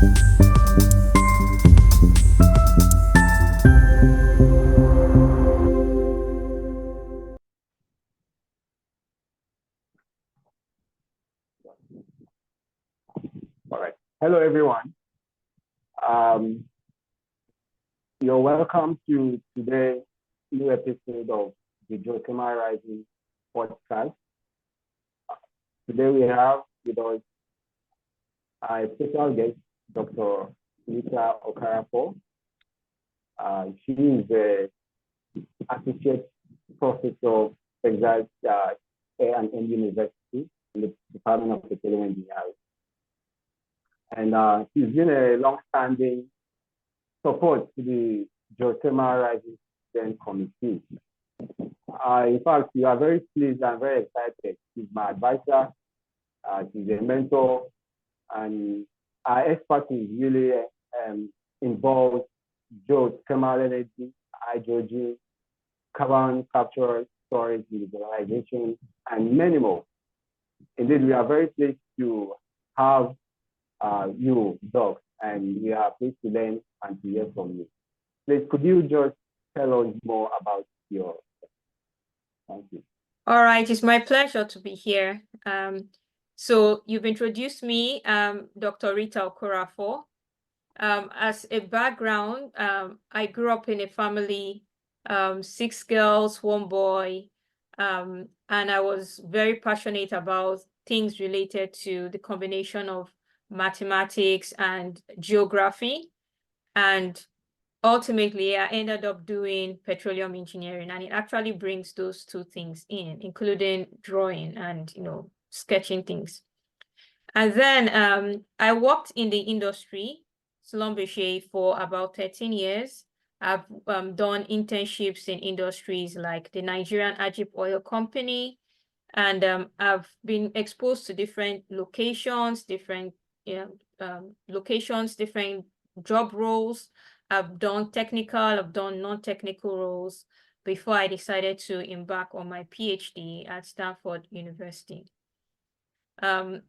All right. Hello, everyone. You're welcome to today's new episode of the Geothermal Rising podcast. Today we have with us a special guest, Dr. Rita Okoroafor. She is the Associate Professor of Texas A&M University in the Department of Petroleum Engineering. And she's been a long-standing support to the Geothermal Rising Student Committee. In fact, we are very pleased and very excited. She's my advisor, she's a mentor, and our expertise really involves geothermal energy, hydrogen, carbon capture, storage, visualization, and many more. Indeed, we are very pleased to have you, Doc, and we are pleased to learn and to hear from you. Please, could you just tell us more about your? Thank you. All right, it's my pleasure to be here. So you've introduced me, Dr. Rita Okoroafor. As a background, I grew up in a family, 6 girls, 1 boy, and I was very passionate about things related to the combination of mathematics and geography. And ultimately, I ended up doing petroleum engineering, and it actually brings those 2 things in, including drawing and, sketching things. And then I worked in the industry, Schlumberger, for about 13 years. I've done internships in industries like the Nigerian Ajib Oil Company, and I've been exposed to different locations, different job roles. I've done technical, I've done non-technical roles before I decided to embark on my PhD at Stanford University. I'm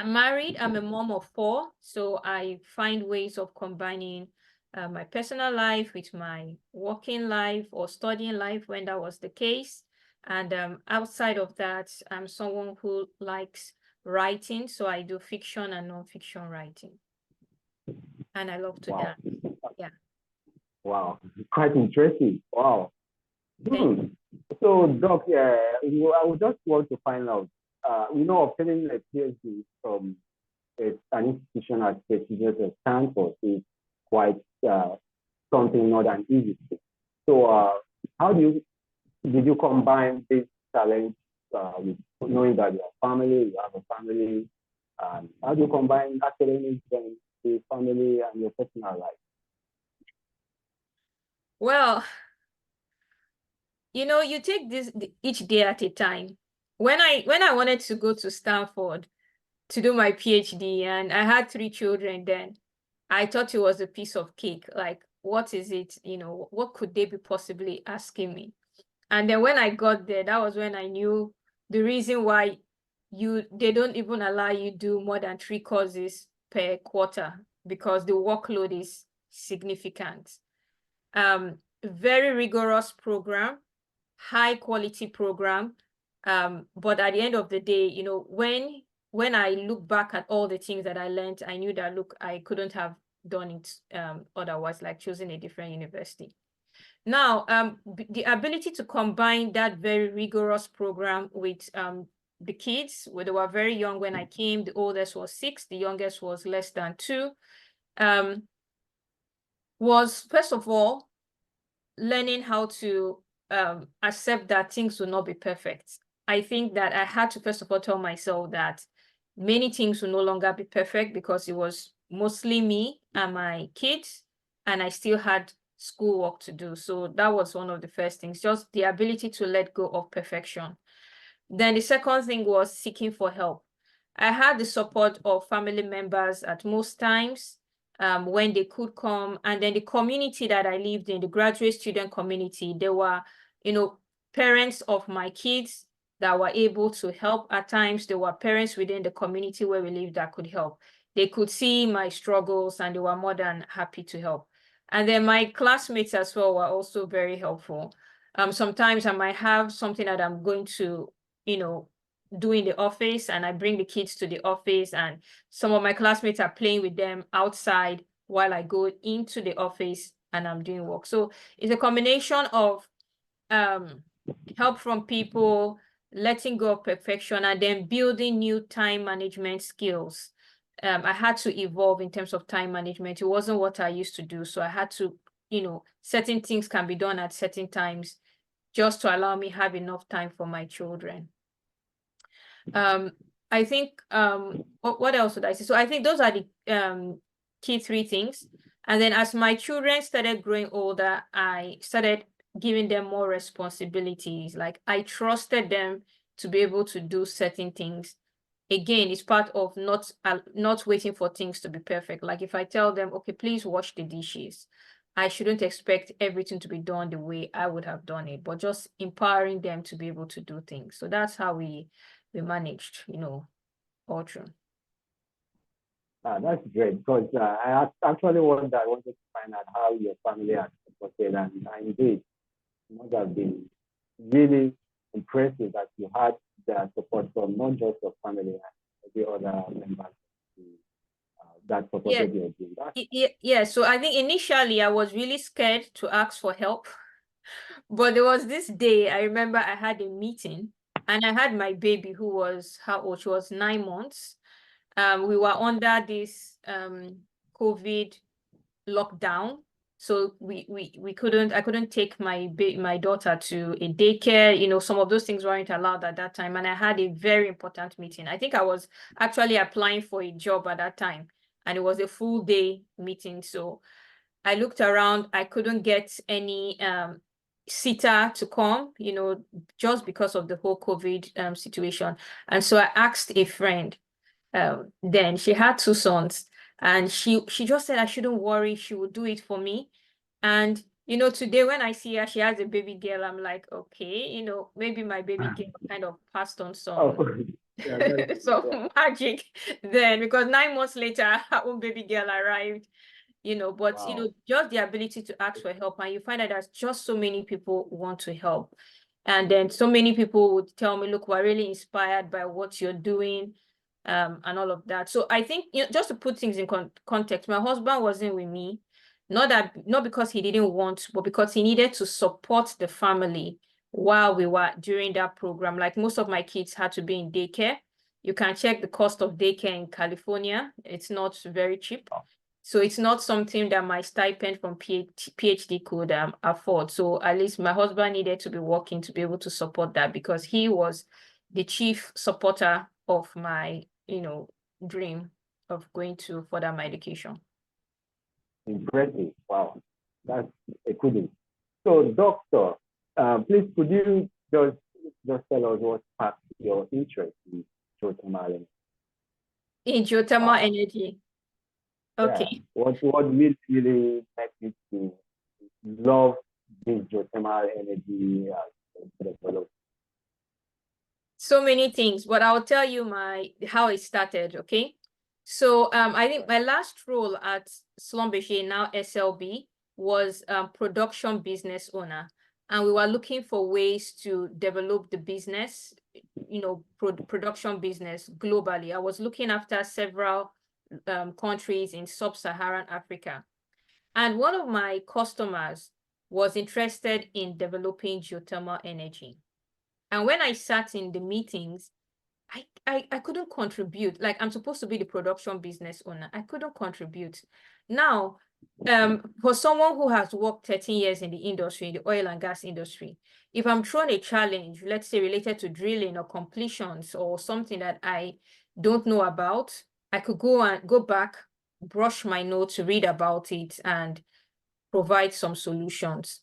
married, I'm a mom of 4, so I find ways of combining my personal life with my working life or studying life when that was the case. And outside of that, I'm someone who likes writing, so I do fiction and non-fiction writing. And I love to dance. Yeah. Wow, quite interesting. Wow. So, Doc, I would just want to find out, obtaining a PhD from an institution as prestigious as Stanford is quite something not an easy thing. So, how did you combine this challenge with knowing that you have a family? How do you combine academics and the family and your personal life? Well, you take this each day at a time. When I wanted to go to Stanford to do my PhD, and I had 3 children then, I thought it was a piece of cake. Like, what is it? What could they be possibly asking me? And then when I got there, that was when I knew the reason why they don't even allow you do more than 3 courses per quarter, because the workload is significant. Very rigorous program, high quality program. But at the end of the day, when I look back at all the things that I learned, I knew that, look, I couldn't have done it otherwise, like choosing a different university. Now, the ability to combine that very rigorous program with the kids, they were very young when I came. The oldest was 6, the youngest was less than 2, was, first of all, learning how to accept that things will not be perfect. I think that I had to, first of all, tell myself that many things will no longer be perfect, because it was mostly me and my kids, and I still had schoolwork to do. So that was one of the first things, just the ability to let go of perfection. Then the second thing was seeking for help. I had the support of family members at most times when they could come. And then the community that I lived in, the graduate student community, there were, parents of my kids that were able to help at times. There were parents within the community where we lived that could help. they could see my struggles and they were more than happy to help. And then my classmates as well were also very helpful. Sometimes I might have something that I'm going to, do in the office, and I bring the kids to the office, and some of my classmates are playing with them outside while I go into the office and I'm doing work. So it's a combination of help from people, letting go of perfection, and then building new time management skills. I had to evolve in terms of time management. It wasn't what I used to do. So I had to, certain things can be done at certain times just to allow me have enough time for my children. I think, what else would I say? So I think those are the key three things. And then as my children started growing older, I started giving them more responsibilities. Like I trusted them to be able to do certain things. Again, it's part of not waiting for things to be perfect. Like if I tell them, okay, please wash the dishes, I shouldn't expect everything to be done the way I would have done it, but just empowering them to be able to do things. So that's how we managed, all through. That's great, because I actually wanted to find out how your family has supported, and indeed, it must have been really impressive that you had the support from not just your family and the other members that supported your dream. Yeah, so I think initially I was really scared to ask for help. But there was this day, I remember I had a meeting and I had my baby who was, how old? She was 9 months. We were under this COVID lockdown. So I couldn't take my daughter to a daycare. Some of those things weren't allowed at that time. And I had a very important meeting. I think I was actually applying for a job at that time, and it was a full day meeting. So I looked around, I couldn't get any sitter to come, just because of the whole COVID situation. And so I asked a friend. Then she had 2 sons, and she just said I shouldn't worry, she would do it for me. And today when I see her, she has a baby girl. I'm like, okay, maybe my baby girl kind of passed on some some magic then, because 9 months later her own baby girl arrived. But Wow. just the ability to ask for help, and you find that there's just so many people who want to help. And then so many people would tell me, look, we're really inspired by what you're doing, and all of that. So I think, just to put things in context, my husband wasn't with me, not because he didn't want, but because he needed to support the family while we were during that program. Like most of my kids had to be in daycare. You can check the cost of daycare in California. It's not very cheap. So it's not something that my stipend from PhD could afford. So at least my husband needed to be working to be able to support that, because he was the chief supporter of my, dream of going to further my education. Impressive. Wow. That's a kudos. So, doctor, please could you just tell us what sparked your interest in geothermal energy? In geothermal energy. Okay. Yeah. What really made you to love this geothermal energy development? So many things, but I'll tell you how it started, okay? So I think my last role at Schlumberger, now SLB, was production business owner. And we were looking for ways to develop the business, production business globally. I was looking after several countries in sub-Saharan Africa. And one of my customers was interested in developing geothermal energy. And when I sat in the meetings, I couldn't contribute. Like, I'm supposed to be the production business owner. I couldn't contribute. Now, for someone who has worked 13 years in the industry, in the oil and gas industry, if I'm thrown a challenge, let's say related to drilling or completions or something that I don't know about, I could go back, brush my notes, read about it, and provide some solutions.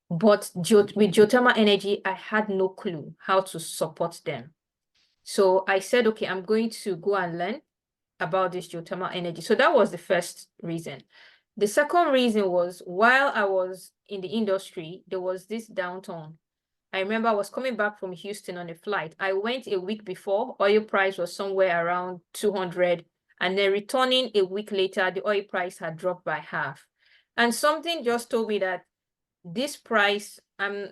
But with geothermal energy, I had no clue how to support them. So I said, okay, I'm going to go and learn about this geothermal energy. So that was the first reason. The second reason was, while I was in the industry, there was this downturn. I remember I was coming back from Houston on a flight. I went a week before. Oil price was somewhere around 200, And then returning a week later, the oil price had dropped by half. And something just told me that this price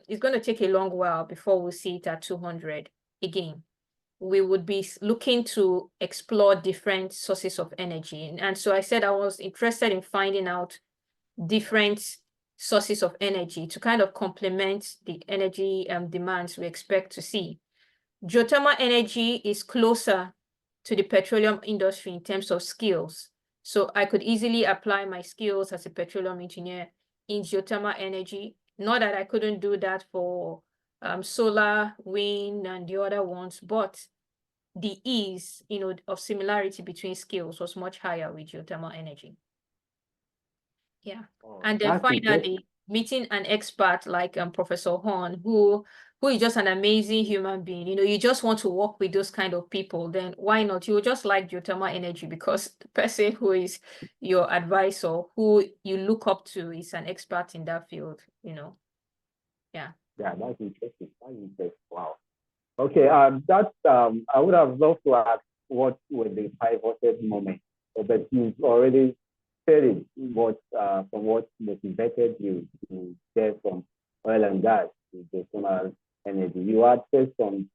is going to take a long while before we see it at 200 again. We would be looking to explore different sources of energy. And so I said I was interested in finding out different sources of energy to kind of complement the energy demands we expect to see. Geothermal energy is closer to the petroleum industry in terms of skills. So I could easily apply my skills as a petroleum engineer in geothermal energy. Not that I couldn't do that for solar, wind, and the other ones, but the ease, of similarity between skills was much higher with geothermal energy. Yeah. Oh, And then that's interesting. finally, meeting an expert like Professor Horn, who is just an amazing human being. You just want to work with those kind of people, then why not? You will just like geothermal energy because the person who is your advisor, who you look up to, is an expert in that field, Yeah. Yeah, that's interesting. That's interesting. Wow. Okay, I would have loved to ask what were the pivotal moments, but you've already said it. From what motivated you to get from oil and gas to geothermal energy? You had faced some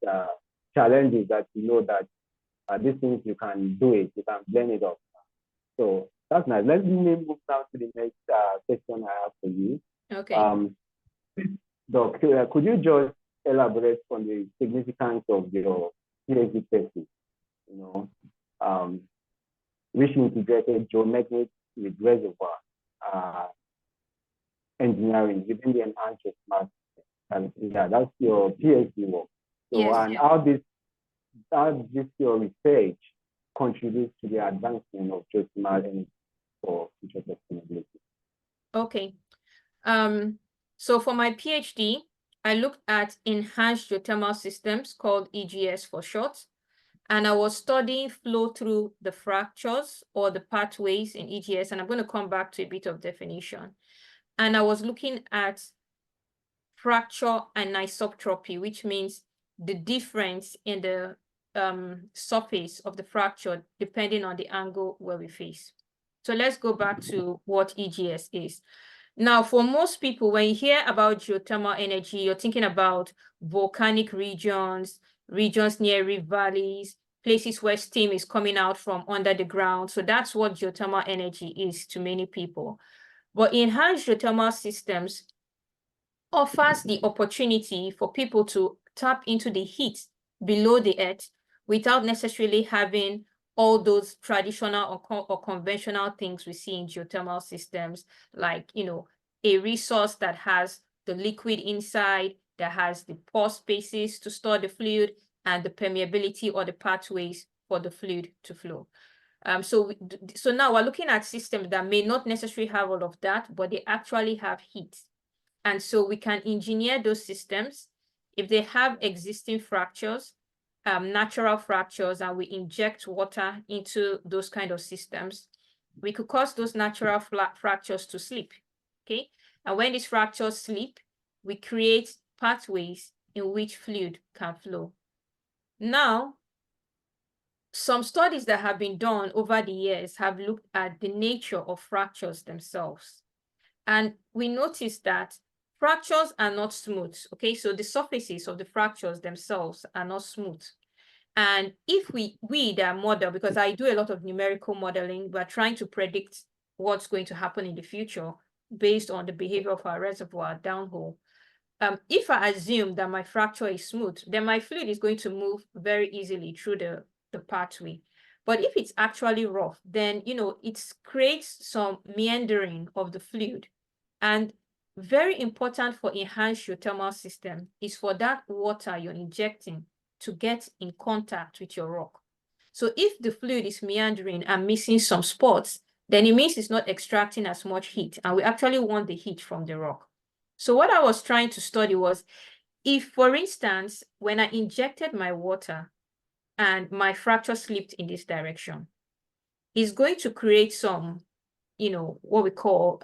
challenges that you know that these things you can do it, you can blend it up. So that's nice. Let me move now to the next question I have for you. Okay. Doc, could you just elaborate on the significance of your PhD thesis, which integrated geomechanics with reservoir engineering within the enhanced smart? And yeah, that's your PhD work. So, Yes, and how this your research contributes to the advancement of geothermal energy for future sustainability? Okay. So for my PhD, I looked at enhanced geothermal systems, called EGS for short, and I was studying flow through the fractures or the pathways in EGS, and I'm going to come back to a bit of definition. And I was looking at fracture anisotropy, which means the difference in the surface of the fracture depending on the angle where we face. So let's go back to what EGS is. Now, for most people, when you hear about geothermal energy, you're thinking about volcanic regions, regions near river valleys, places where steam is coming out from under the ground. So that's what geothermal energy is to many people. But enhanced geothermal systems offers the opportunity for people to tap into the heat below the earth without necessarily having all those traditional or conventional things we see in geothermal systems, like, a resource that has the liquid inside, that has the pore spaces to store the fluid, and the permeability or the pathways for the fluid to flow. So now we're looking at systems that may not necessarily have all of that, but they actually have heat. And so we can engineer those systems if they have existing fractures, natural fractures, and we inject water into those kind of systems. We could cause those natural fractures to slip, okay? And when these fractures slip, we create pathways in which fluid can flow. Now, some studies that have been done over the years have looked at the nature of fractures themselves. And we noticed that fractures are not smooth, okay? So the surfaces of the fractures themselves are not smooth. And if we that model, because I do a lot of numerical modeling, we're trying to predict what's going to happen in the future based on the behavior of our reservoir downhole. If I assume that my fracture is smooth, then my fluid is going to move very easily through the pathway. But if it's actually rough, then, it creates some meandering of the fluid. And very important for enhanced geothermal system is for that water you're injecting to get in contact with your rock. So if the fluid is meandering and missing some spots, then it means it's not extracting as much heat, and we actually want the heat from the rock. So what I was trying to study was, if, for instance, when I injected my water and my fracture slipped in this direction, it's going to create some, what we call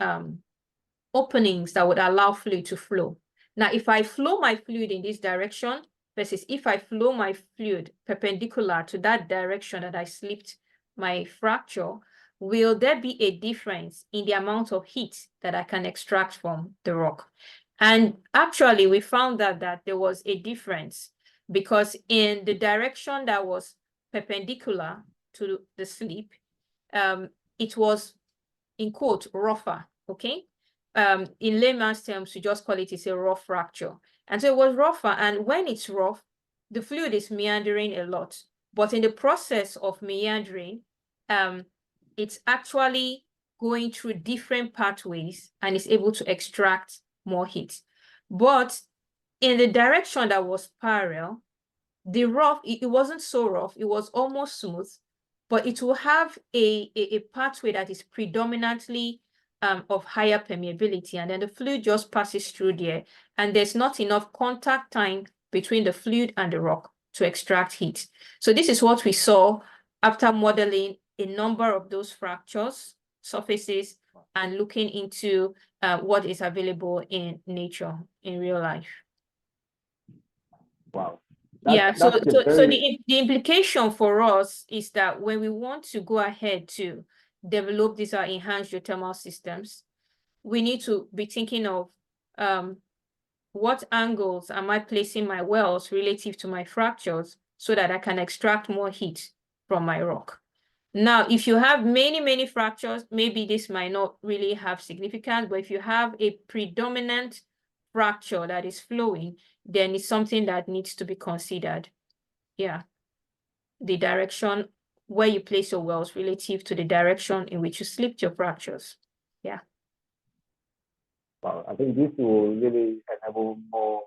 openings that would allow fluid to flow. Now, if I flow my fluid in this direction versus if I flow my fluid perpendicular to that direction that I slipped my fracture, will there be a difference in the amount of heat that I can extract from the rock? And actually, we found that there was a difference, because in the direction that was perpendicular to the slip, it was, in quote, rougher, okay? In layman's terms, we just call it's a rough fracture. And so it was rougher, and when it's rough, the fluid is meandering a lot. But in the process of meandering, it's actually going through different pathways and is able to extract more heat. But in the direction that was parallel, the rough, it wasn't so rough, it was almost smooth, but it will have a pathway that is predominantly of higher permeability, and then the fluid just passes through there, and there's not enough contact time between the fluid and the rock to extract heat. So this is what we saw after modeling a number of those fractures, surfaces, and looking into what is available in nature, in real life. Wow. So the implication for us is that when we want to go ahead to develop these enhanced geothermal systems, we need to be thinking of what angles am I placing my wells relative to my fractures so that I can extract more heat from my rock. Now, if you have many fractures, maybe this might not really have significance, but if you have a predominant fracture that is flowing, then it's something that needs to be considered. Yeah. The direction where you place your wells relative to the direction in which you slipped your fractures. Yeah. Well, I think this will really enable more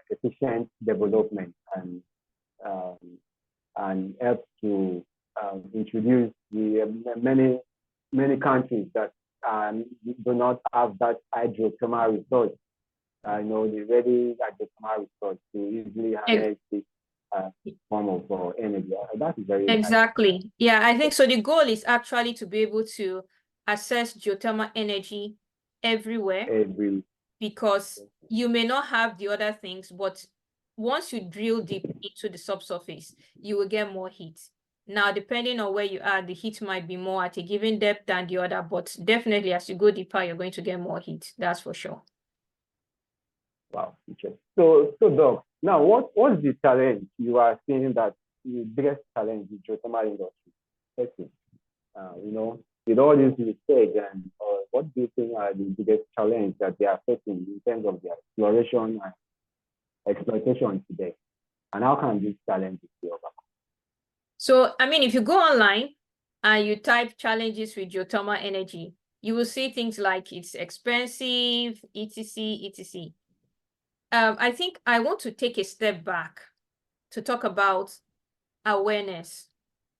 efficient development and help to introduce the many countries that do not have that hydrothermal resource. I know the ready hydrothermal resource to easily harness this form of energy. That is very exactly. Yeah, I think so. The goal is actually to be able to access geothermal energy everywhere, because you may not have the other things, but once you drill deep into the subsurface, you will get more heat. Now, depending on where you are, the heat might be more at a given depth than the other, but definitely as you go deeper, you're going to get more heat. That's for sure. Wow. Okay. So Doc, now what's the challenge you are seeing, that the biggest challenge in the geothermal industry facing? With all this research, and what do you think are the biggest challenge that they are facing in terms of their exploration and exploitation today? And how can these challenges be overcome? So, I mean, if you go online and you type challenges with geothermal energy, you will see things like it's expensive, etc. I think I want to take a step back to talk about awareness,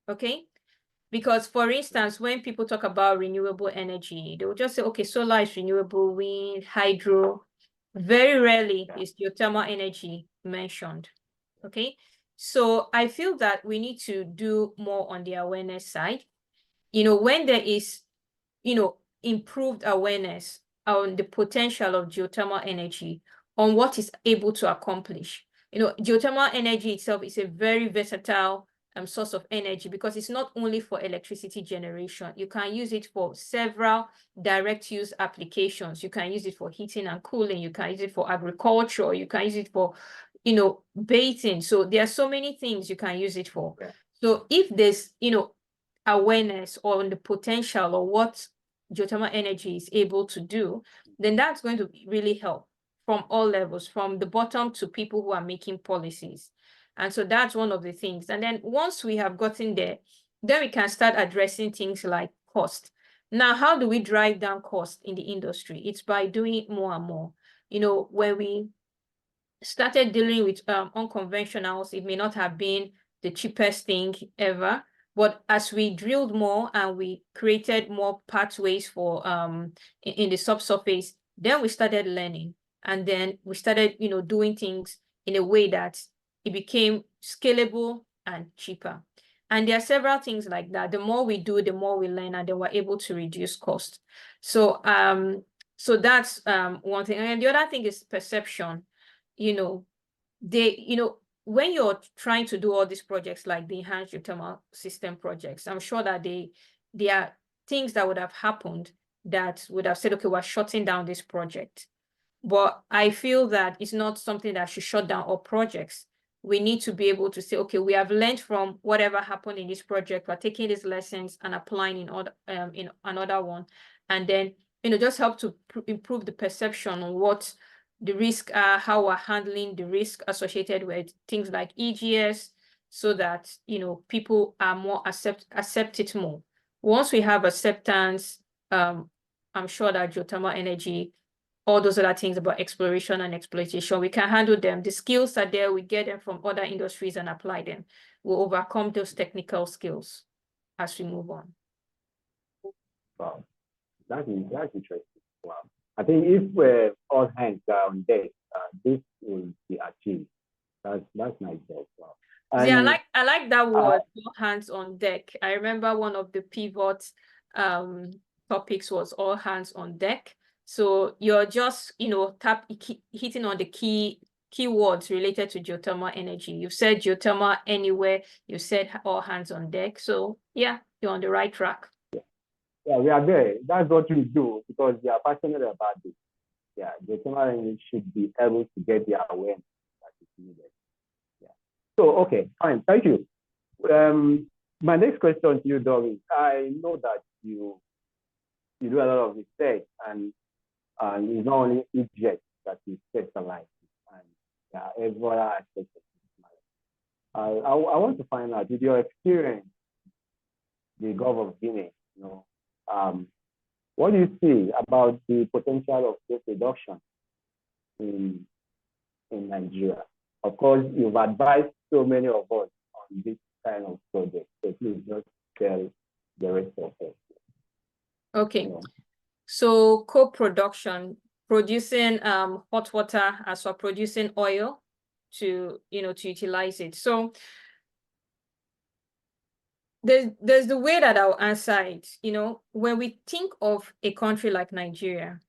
okay? Because, for instance, when people talk about renewable energy, they will just say, okay, solar is renewable, wind, hydro. Very rarely is geothermal energy mentioned, okay? So I feel that we need to do more on the awareness side. When there is, improved awareness on the potential of geothermal energy, on what it's able to accomplish. Geothermal energy itself is a very versatile source of energy, because it's not only for electricity generation. You can use it for several direct use applications. You can use it for heating and cooling. You can use it for agriculture. You can use it for, bathing. So there are so many things you can use it for. Yeah. So if there's, awareness on the potential of what geothermal energy is able to do, then that's going to really help from all levels, from the bottom to people who are making policies. And so that's one of the things. And then once we have gotten there, then we can start addressing things like cost. Now, how do we drive down cost in the industry? It's by doing it more and more. When we started dealing with unconventionals, it may not have been the cheapest thing ever. But as we drilled more and we created more pathways for in the subsurface, then we started learning. And then we started, doing things in a way that it became scalable and cheaper. And there are several things like that. The more we do, the more we learn, and then we're able to reduce cost. So that's one thing. And the other thing is perception. when you're trying to do all these projects like the enhanced geothermal system projects, I'm sure that there are things that would have happened that would have said, okay, we're shutting down this project. But I feel that it's not something that should shut down all projects. We need to be able to say, okay, we have learned from whatever happened in this project. We're taking these lessons and applying in another one, and then just help to improve the perception on what the risks are, how we're handling the risk associated with things like EGS, so that people are more accept it more. Once we have acceptance, I'm sure that geothermal energy, all those other things about exploration and exploitation, we can handle them. The skills are there, we get them from other industries and apply them. We'll overcome those technical skills as we move on. Wow, that's interesting. Wow. I think if all hands are on deck, this will be achieved. That's nice. Wow. Yeah, I like that word, all hands on deck. I remember one of the pivot topics was all hands on deck. So you're just, hitting on the keywords related to geothermal energy. You said geothermal anywhere, you said all hands on deck. So yeah, you're on the right track. Yeah, we are there. That's what we do because we are passionate about this. Yeah, geothermal energy should be able to get the awareness that is needed. Yeah. So, okay, fine. Thank you. My next question to you, Doris. I know that you do a lot of research and it's not only EGS that you specialize in, and every other aspect of this. I want to find out, with your experience, the Gulf of Guinea, what do you see about the potential of coal production in Nigeria? Of course, you've advised so many of us on this kind of project, so please just tell the rest of us. Okay. So co-production, producing hot water as well producing oil to utilize it. So there's the way that I'll answer it. When we think of a country like Nigeria,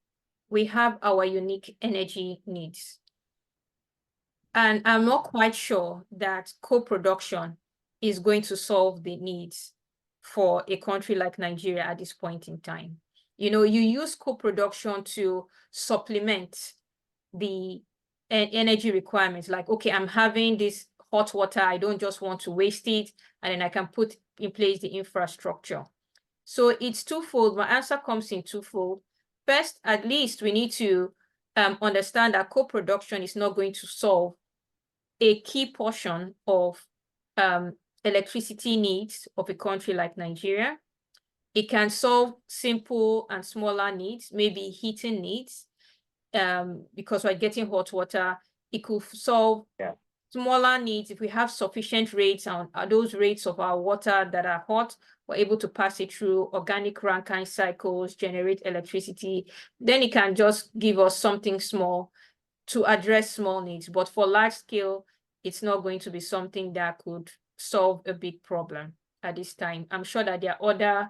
we have our unique energy needs. And I'm not quite sure that co-production is going to solve the needs for a country like Nigeria at this point in time. You use co-production to supplement the energy requirements. Like, okay, I'm having this hot water, I don't just want to waste it, and then I can put in place the infrastructure. So it's twofold. My answer comes in twofold. First, at least we need to understand that co-production is not going to solve a key portion of electricity needs of a country like Nigeria. It can solve simple and smaller needs, maybe heating needs, because we're getting hot water. It could solve smaller needs if we have sufficient rates on those rates of our water that are hot. We're able to pass it through organic Rankine cycles, generate electricity. Then it can just give us something small to address small needs. But for large scale, it's not going to be something that could solve a big problem at this time. I'm sure that there are other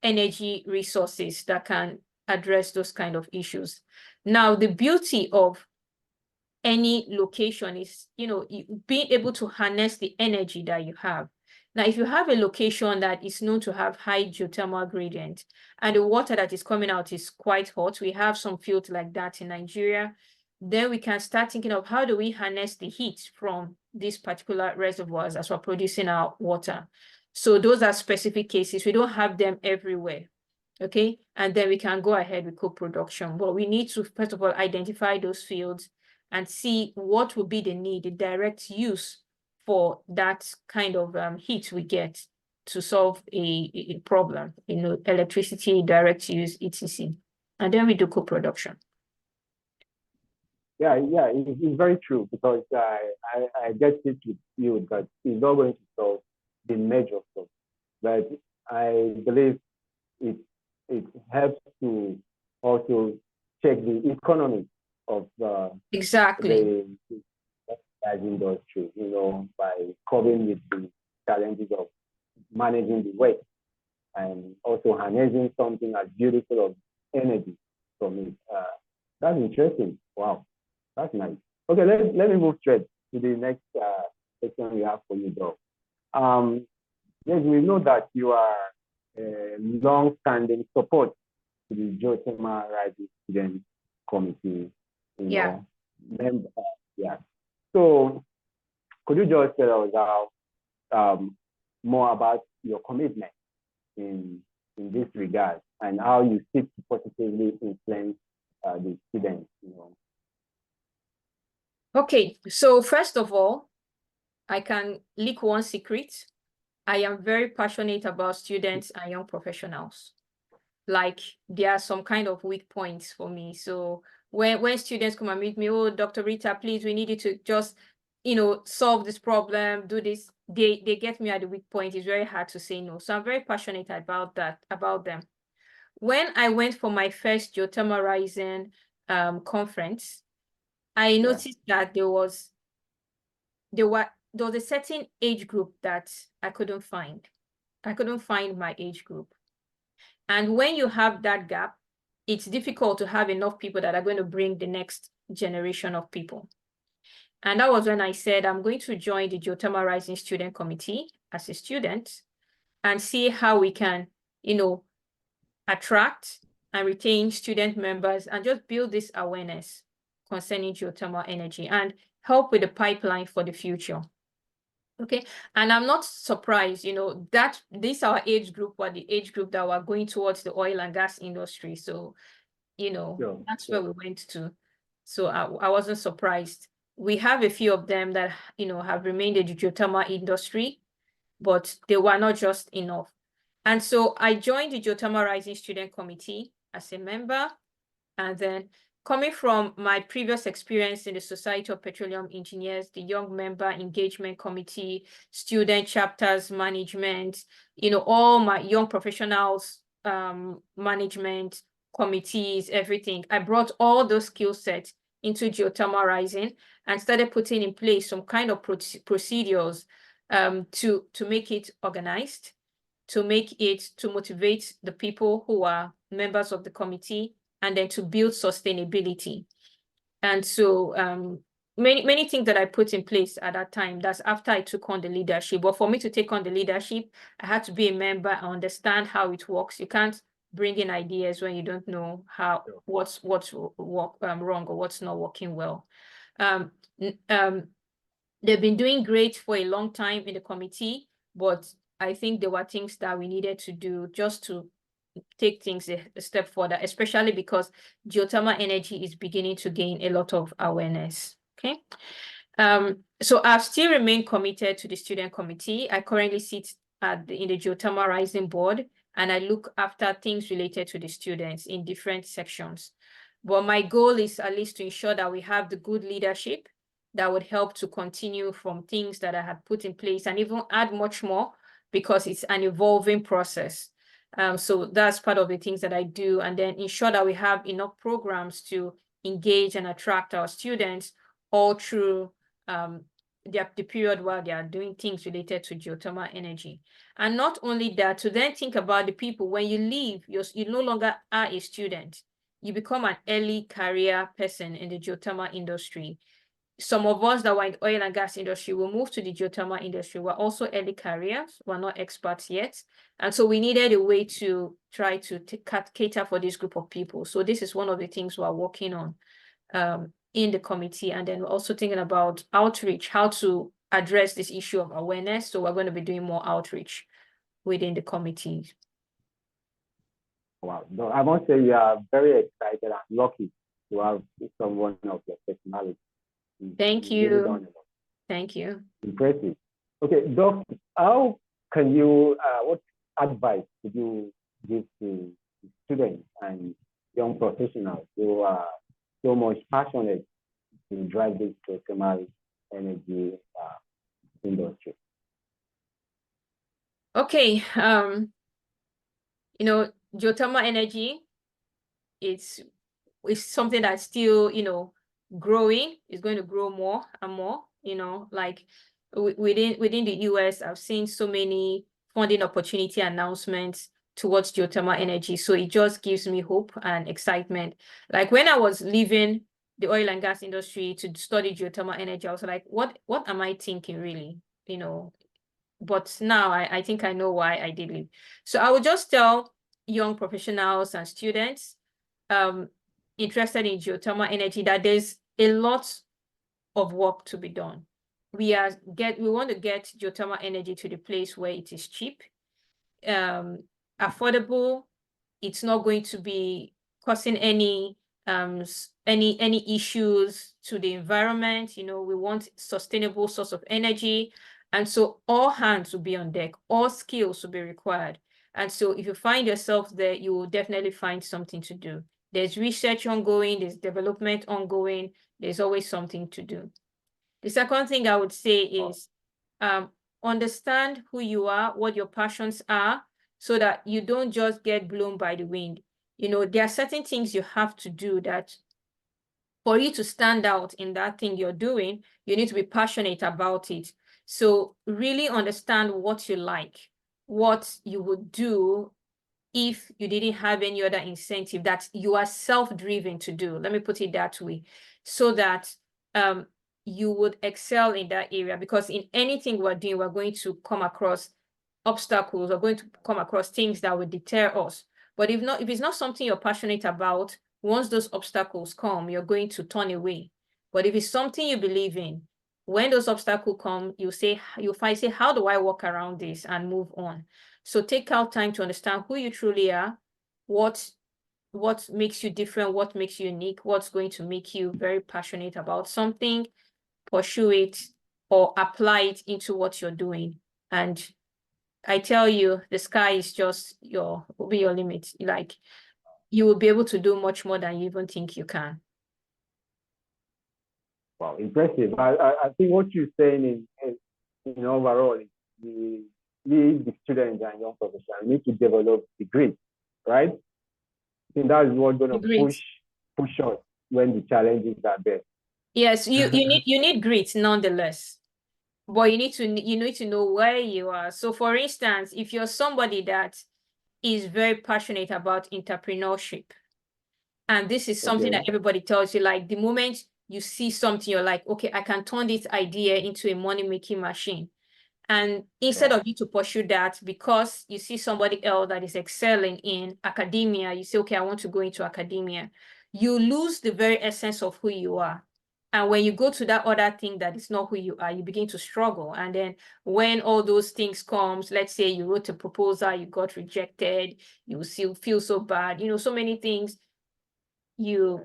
energy resources that can address those kind of issues. Now, the beauty of any location is, being able to harness the energy that you have. Now, if you have a location that is known to have high geothermal gradient and the water that is coming out is quite hot, we have some fields like that in Nigeria, then we can start thinking of how do we harness the heat from these particular reservoirs as we're producing our water. So those are specific cases. We don't have them everywhere, okay? And then we can go ahead with co-production. But we need to, first of all, identify those fields and see what will be the need, the direct use for that kind of heat we get to solve a problem, electricity, direct use, etc. And then we do co-production. Yeah, it's very true because I get it with you that it's not going to solve the major problem, but I believe it helps to also check the economy of exactly the industry, by coping with the challenges of managing the waste and also harnessing something as beautiful of energy from it. That's interesting. Wow, that's nice. Okay, let me move straight to the next question we have for you, Doc. Yes, we know that you are a long-standing support to the Geothermal Rising Student Committee, member. Yeah. So, could you just tell us more about your commitment in this regard and how you seek to positively influence the students? Okay, so first of all, I can leak one secret. I am very passionate about students and young professionals. Like, there are some kind of weak points for me. So when students come and meet me, oh, Dr. Rita, please, we need you to just, solve this problem, do this. They get me at the weak point. It's very hard to say no. So I'm very passionate about them. When I went for my first Geothermal Rising conference, I noticed that there was a certain age group that I couldn't find. I couldn't find my age group. And when you have that gap, it's difficult to have enough people that are going to bring the next generation of people. And that was when I said, I'm going to join the Geothermal Rising Student Committee as a student and see how we can, attract and retain student members and just build this awareness concerning geothermal energy and help with the pipeline for the future. Okay, and I'm not surprised, that this our age group or the age group that were going towards the oil and gas industry. So, that's where we went to. So I wasn't surprised. We have a few of them that, have remained in the geothermal industry, but they were not just enough. And so I joined the Geothermal Rising Student Committee as a member, and then coming from my previous experience in the Society of Petroleum Engineers, the Young Member Engagement Committee, student chapters management, all my young professionals management committees, everything. I brought all those skill sets into Geothermal Rising and started putting in place some kind of procedures to make it organized, to motivate the people who are members of the committee, and then to build sustainability. And so many things that I put in place at that time, that's after I took on the leadership. But for me to take on the leadership, I had to be a member and understand how it works. You can't bring in ideas when you don't know what's wrong or what's not working well. They've been doing great for a long time in the committee, but I think there were things that we needed to do just to take things a step further, especially because geothermal energy is beginning to gain a lot of awareness. Okay. So I've still remained committed to the student committee. I currently sit in the Geothermal Rising board, and I look after things related to the students in different sections. But my goal is at least to ensure that we have the good leadership that would help to continue from things that I had put in place and even add much more, because it's an evolving process. So that's part of the things that I do, and then ensure that we have enough programs to engage and attract our students all through the period while they are doing things related to geothermal energy. And not only that, to then think about the people when you leave, you no longer are a student. You become an early career person in the geothermal industry. Some of us that were in the oil and gas industry will move to the geothermal industry. We're also early careers. We're not experts yet. And so we needed a way to try to cater for this group of people. So this is one of the things we're working on in the committee. And then we're also thinking about outreach, how to address this issue of awareness. So we're going to be doing more outreach within the committee. Wow. No, I must say you are very excited and lucky to have someone of your personality. Thank you. Thank you. Impressive. Okay, Doc, how can you, what advice would you give to students and young professionals who are so much passionate to drive this geothermal energy industry? Okay, geothermal energy, it's something that's still, growing. It's going to grow more and more, like within the US, I've seen so many funding opportunity announcements towards geothermal energy. So it just gives me hope and excitement. Like when I was leaving the oil and gas industry to study geothermal energy, I was like, what am I thinking really? You know, but now I think I know why I did it. So I would just tell young professionals and students interested in geothermal energy that there's a lot of work to be done. We want to get geothermal energy to the place where it is cheap, affordable. It's not going to be causing any issues to the environment. You know, we want sustainable source of energy. And so all hands will be on deck, all skills will be required. And so if you find yourself there, you will definitely find something to do. There's research ongoing, there's development ongoing, there's always something to do. The second thing I would say is understand who you are, what your passions are, so that you don't just get blown by the wind. You know, there are certain things you have to do that for you to stand out in that thing you're doing, you need to be passionate about it. So really understand what you like, what you would do if you didn't have any other incentive that you are self-driven to do. Let me put it that way, so that you would excel in that area, because in anything we're doing, we're going to come across obstacles, we're going to come across things that would deter us. But if it's not something you're passionate about, once those obstacles come, you're going to turn away. But if it's something you believe in, when those obstacles come, you'll say, how do I walk around this and move on? So take out time to understand who you truly are, what makes you different, what makes you unique, what's going to make you very passionate about something, pursue it or apply it into what you're doing. And I tell you, the sky is just will be your limit. Like, you will be able to do much more than you even think you can. Wow, impressive. I think what you're saying is overall, we the students and young professionals need to develop the grit, right? I think that is what's going to push us when the challenges are there. Yes, you need grit nonetheless, but you need to know where you are. So, for instance, if you're somebody that is very passionate about entrepreneurship, and this is something that everybody tells you, like the moment you see something, you're like, okay, I can turn this idea into a money-making machine. And instead of you to pursue that because you see somebody else that is excelling in academia, you say, okay, I want to go into academia. You lose the very essence of who you are. And when you go to that other thing that is not who you are, you begin to struggle. And then when all those things comes, let's say you wrote a proposal, you got rejected, you still feel so bad, so many things you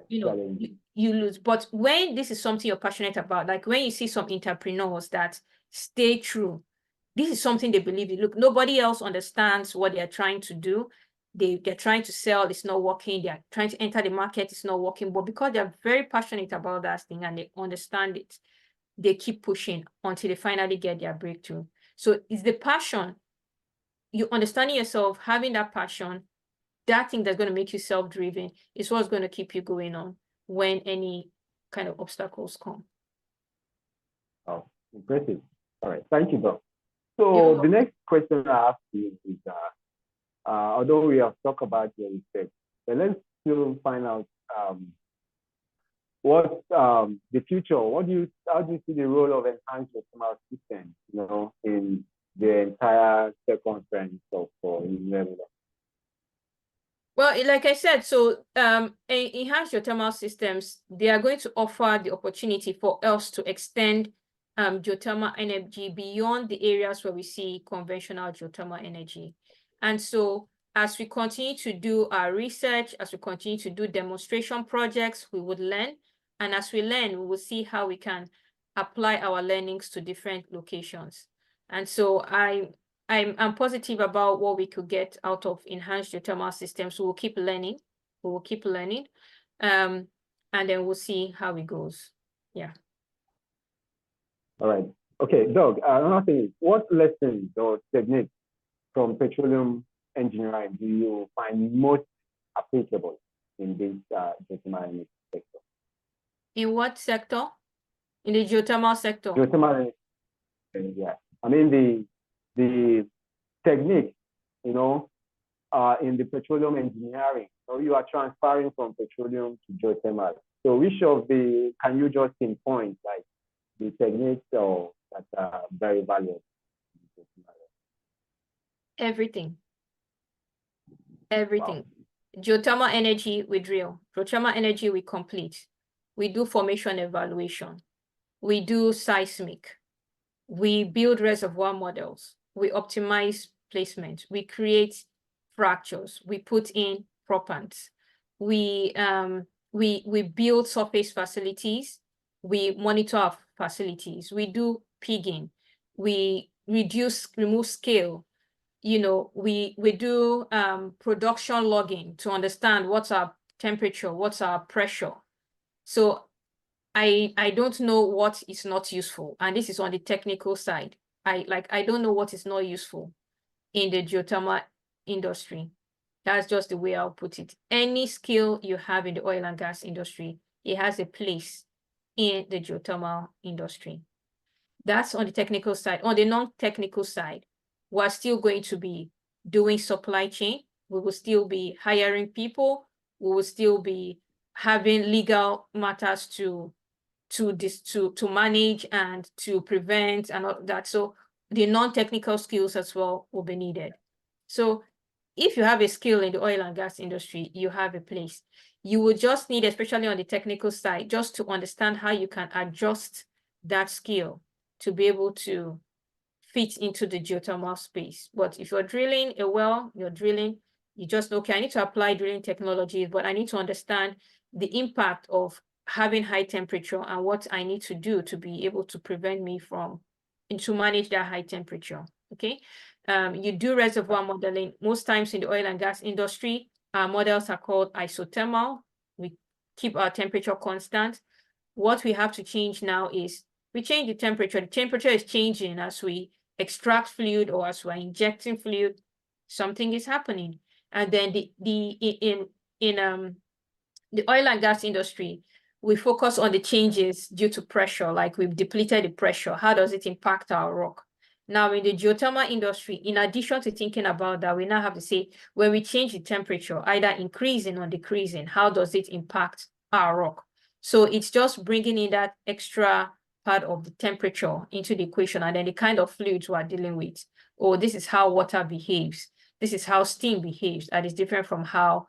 lose. But when this is something you're passionate about, like when you see some entrepreneurs that stay true, this is something they believe in. Look, nobody else understands what they're trying to do. They're trying to sell, it's not working. They're trying to enter the market, it's not working. But because they're very passionate about that thing and they understand it, they keep pushing until they finally get their breakthrough. So it's the passion, you understanding yourself, having that passion, that thing that's going to make you self-driven is what's going to keep you going on when any kind of obstacles come. Oh, impressive. All right. Thank you, Doc. So the next question I have to you is, although we have talked about your research, but let's still find out what the future, how do you see the role of enhanced geothermal systems, in the entire circumference of level? Well, like I said, so enhanced geothermal systems, they are going to offer the opportunity for us to extend geothermal energy beyond the areas where we see conventional geothermal energy. And so as we continue to do our research, as we continue to do demonstration projects, we would learn. And as we learn, we will see how we can apply our learnings to different locations. And so I'm positive about what we could get out of enhanced geothermal systems. We'll keep learning. We will keep learning. And then we'll see how it goes. Yeah. All right. Okay, Doug, another thing is, what lessons or techniques from petroleum engineering do you find most applicable in this geothermal energy sector? In what sector? In the geothermal sector? Geothermal energy, yeah. I mean, the technique, in the petroleum engineering. So you are transferring from petroleum to geothermal. So which of the, can you just pinpoint like the techniques or that are very valuable? Everything. Everything. Wow. Geothermal energy, we drill. Geothermal energy, we complete. We do formation evaluation. We do seismic. We build reservoir models. We optimize placement. We create fractures. We put in proppants. We build surface facilities. We monitor our facilities. We do pigging. We remove scale. You know, we do production logging to understand what's our temperature, what's our pressure. So I don't know what is not useful, and this is on the technical side. I don't know what is not useful in the geothermal industry. That's just the way I'll put it. Any skill you have in the oil and gas industry, it has a place in the geothermal industry. That's on the technical side. On the non-technical side, we're still going to be doing supply chain. We will still be hiring people. We will still be having legal matters to manage and to prevent and all that. So the non-technical skills as well will be needed. So if you have a skill in the oil and gas industry, you have a place. You will just need, especially on the technical side, just to understand how you can adjust that skill to be able to fit into the geothermal space. But if you're drilling a well, you just know, okay, I need to apply drilling technology, but I need to understand the impact of having high temperature and what I need to do to be able to prevent me from, and to manage that high temperature, okay? You do reservoir modeling. Most times in the oil and gas industry, our models are called isothermal. We keep our temperature constant. What we have to change now is we change the temperature. The temperature is changing as we extract fluid or as we're injecting fluid. Something is happening. And then in the oil and gas industry, we focus on the changes due to pressure, like we've depleted the pressure. How does it impact our rock? Now, in the geothermal industry, in addition to thinking about that, we now have to say, when we change the temperature, either increasing or decreasing, how does it impact our rock? So it's just bringing in that extra part of the temperature into the equation, and then the kind of fluids we're dealing with. Or this is how water behaves. This is how steam behaves. That is different from how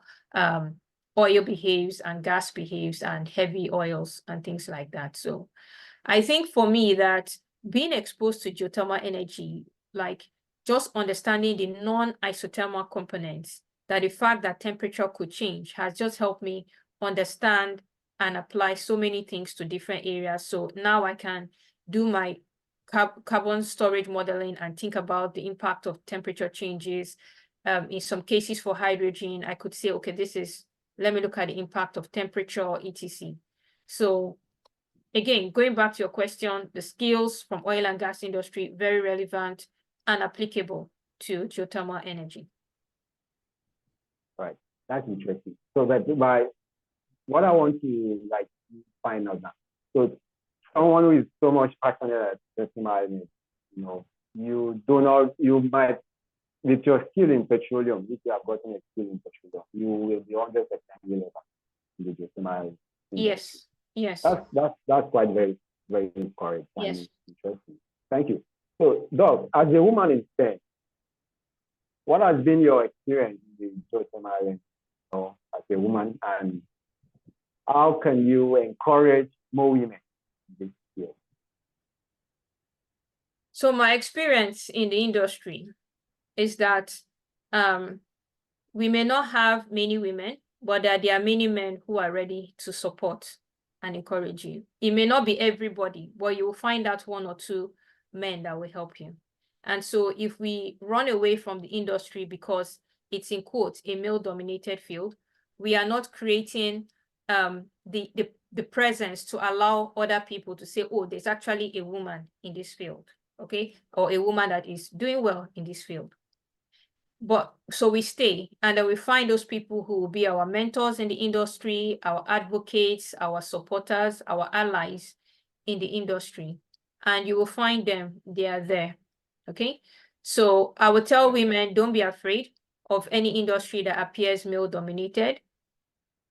oil behaves and gas behaves and heavy oils and things like that. So I think for me that being exposed to geothermal energy, like just understanding the non-isothermal components, that the fact that temperature could change has just helped me understand and apply so many things to different areas. So now I can do my carbon storage modeling and think about the impact of temperature changes. In some cases for hydrogen, I could say, okay, let me look at the impact of temperature, etc. So again, going back to your question, the skills from oil and gas industry, very relevant and applicable to geothermal energy. Right, that's interesting. So that what I want to like find out now. So someone who is so much passionate at geothermal energy, you know, you might, with your skill in petroleum, if you have gotten a skill in petroleum, you will be 100% relevant in the geothermal industry. Yes. That's quite very, very correct. Yes. Interesting. Thank you. So, Doc, as a woman in STEM, what has been your experience in the geothermal energy, you know, as a woman, and how can you encourage more women in this field? So my experience in the industry is that we may not have many women, but that there are many men who are ready to support and encourage you. It may not be everybody, but you will find out one or two men that will help you. And so if we run away from the industry because it's, in quotes, a male-dominated field, we are not creating the presence to allow other people to say, oh, there's actually a woman in this field, okay? Or a woman that is doing well in this field. But so we stay, and then we find those people who will be our mentors in the industry, our advocates, our supporters, our allies in the industry. And you will find them, they are there, okay? So I would tell women, don't be afraid of any industry that appears male dominated,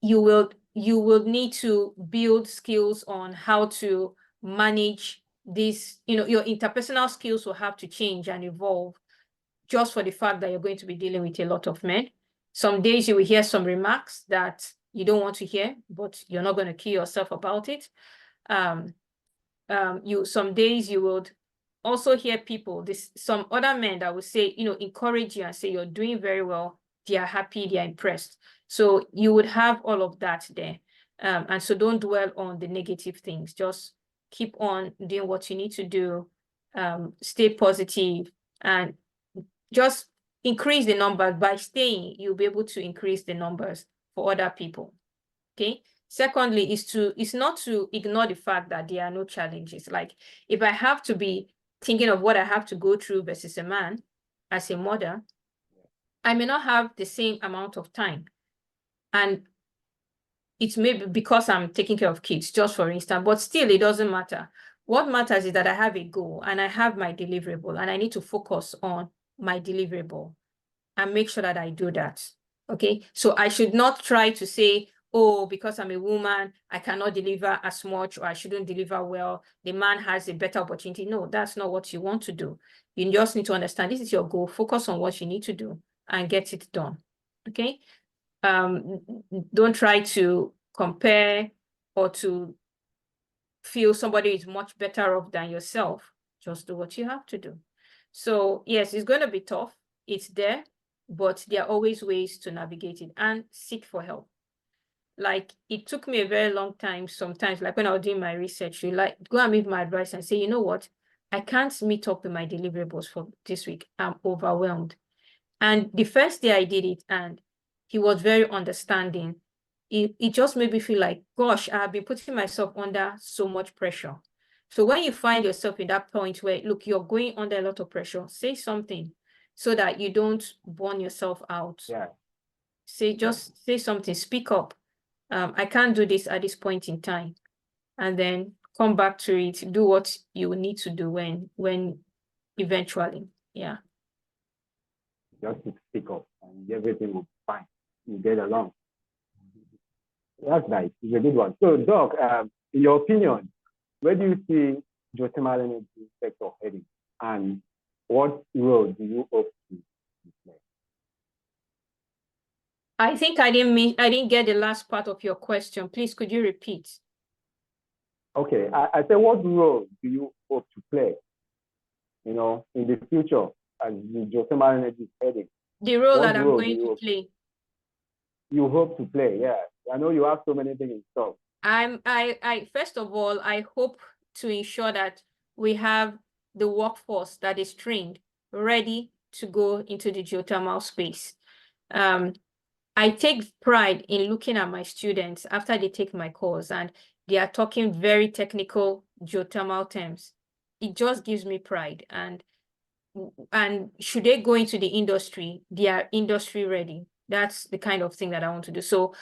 you will need to build skills on how to manage this. Your interpersonal skills will have to change and evolve, just for the fact that you're going to be dealing with a lot of men. Some days you will hear some remarks that you don't want to hear, but you're not going to kill yourself about it. Some days you would also hear people, some other men that will say, encourage you and say you're doing very well. They are happy, they are impressed. So you would have all of that there. And so don't dwell on the negative things. Just keep on doing what you need to do. Stay positive and just increase the numbers. By staying, you'll be able to increase the numbers for other people. Okay. Secondly, is not to ignore the fact that there are no challenges. Like, if I have to be thinking of what I have to go through versus a man as a mother, I may not have the same amount of time. And it's maybe because I'm taking care of kids, just for instance, but still it doesn't matter. What matters is that I have a goal and I have my deliverable, and I need to focus on my deliverable and make sure that I do that. Okay. So I should not try to say, oh, because I'm a woman, I cannot deliver as much, or I shouldn't deliver well. The man has a better opportunity. No, that's not what you want to do. You just need to understand this is your goal. Focus on what you need to do and get it done. Okay. Don't try to compare or to feel somebody is much better off than yourself. Just do what you have to do. So yes, it's going to be tough. It's there, but there are always ways to navigate it, and seek for help. Like, it took me a very long time sometimes, like when I was doing my research, you like go and meet my advisor and say, you know what, I can't meet up with my deliverables for this week. I'm overwhelmed. And the first day I did it, and he was very understanding. It just made me feel like, gosh, I've been putting myself under so much pressure. So when you find yourself in that point where, look, you're going under a lot of pressure, say something so that you don't burn yourself out. Yeah. Just say something, speak up. I can't do this at this point in time. And then come back to it, do what you need to do when eventually, yeah. Just to speak up and everything will be fine. You get along. That's nice. It's a good one. So, Doc, in your opinion, where do you see geothermal energy sector heading, and what role do you hope to play? I think I didn't get the last part of your question. Please, could you repeat? Okay, I said, what role do you hope to play, in the future as the geothermal energy is heading? The role that I'm going to play. You hope to play, yeah. I know you have so many things in store. I first of all, I hope to ensure that we have the workforce that is trained, ready to go into the geothermal space. I take pride in looking at my students after they take my course and they are talking very technical geothermal terms. It just gives me pride. And should they go into the industry, they are industry ready. That's the kind of thing that I want to do. So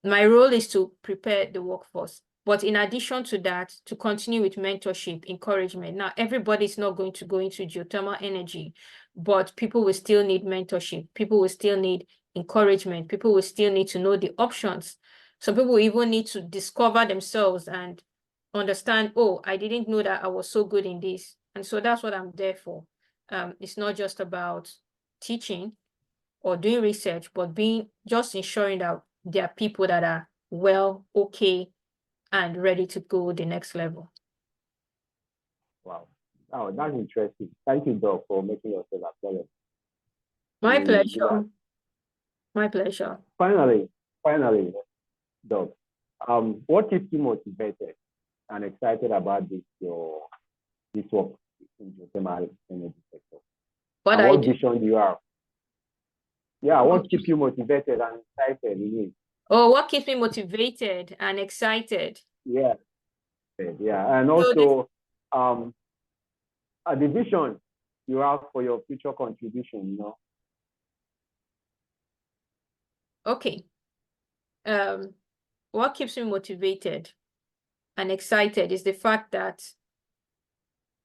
my role is to prepare the workforce. But in addition to that, to continue with mentorship, encouragement. Now, everybody's not going to go into geothermal energy, but people will still need mentorship. People will still need encouragement. People will still need to know the options. Some people even need to discover themselves and understand, oh, I didn't know that I was so good in this. And so that's what I'm there for. It's not just about teaching or doing research, but just ensuring that there are people that are well, okay, and ready to go the next level. Wow. Oh, that's interesting. Thank you, Doc, for making yourself available. My pleasure. My pleasure. Finally, Doc, what keeps you motivated and excited about this work in the geothermal energy sector? What vision do you have? Yeah, what keeps you motivated and excited in it? Oh, what keeps me motivated and excited? Yeah, and also the vision you have for your future contribution, Okay. What keeps me motivated and excited is the fact that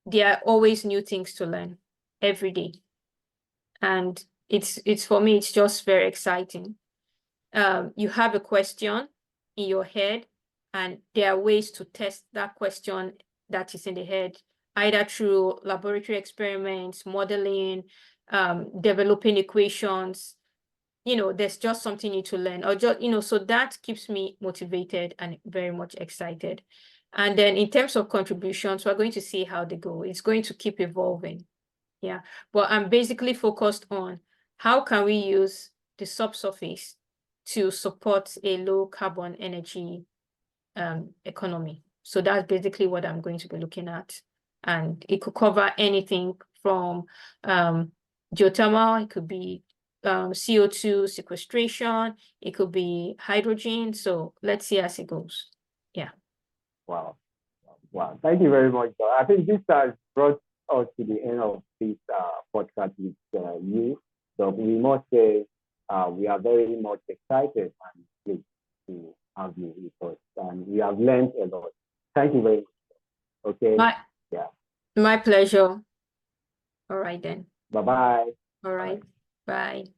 there are always new things to learn every day. And it's for me, it's just very exciting. You have a question in your head, and there are ways to test that question that is in the head, either through laboratory experiments, modeling, developing equations. There's just something new to learn, or just, so that keeps me motivated and very much excited. And then in terms of contributions, we're going to see how they go. It's going to keep evolving. Yeah. But I'm basically focused on how can we use the subsurface to support a low carbon energy economy. So that's basically what I'm going to be looking at. And it could cover anything from geothermal, it could be CO2 sequestration, it could be hydrogen. So let's see as it goes. Yeah. Wow. Wow. Thank you very much. I think this has brought us to the end of this podcast with you. So we must say we are very much excited and pleased to have you with us. And we have learned a lot. Thank you very much. Okay. My pleasure. All right then. Bye-bye. All right. Bye.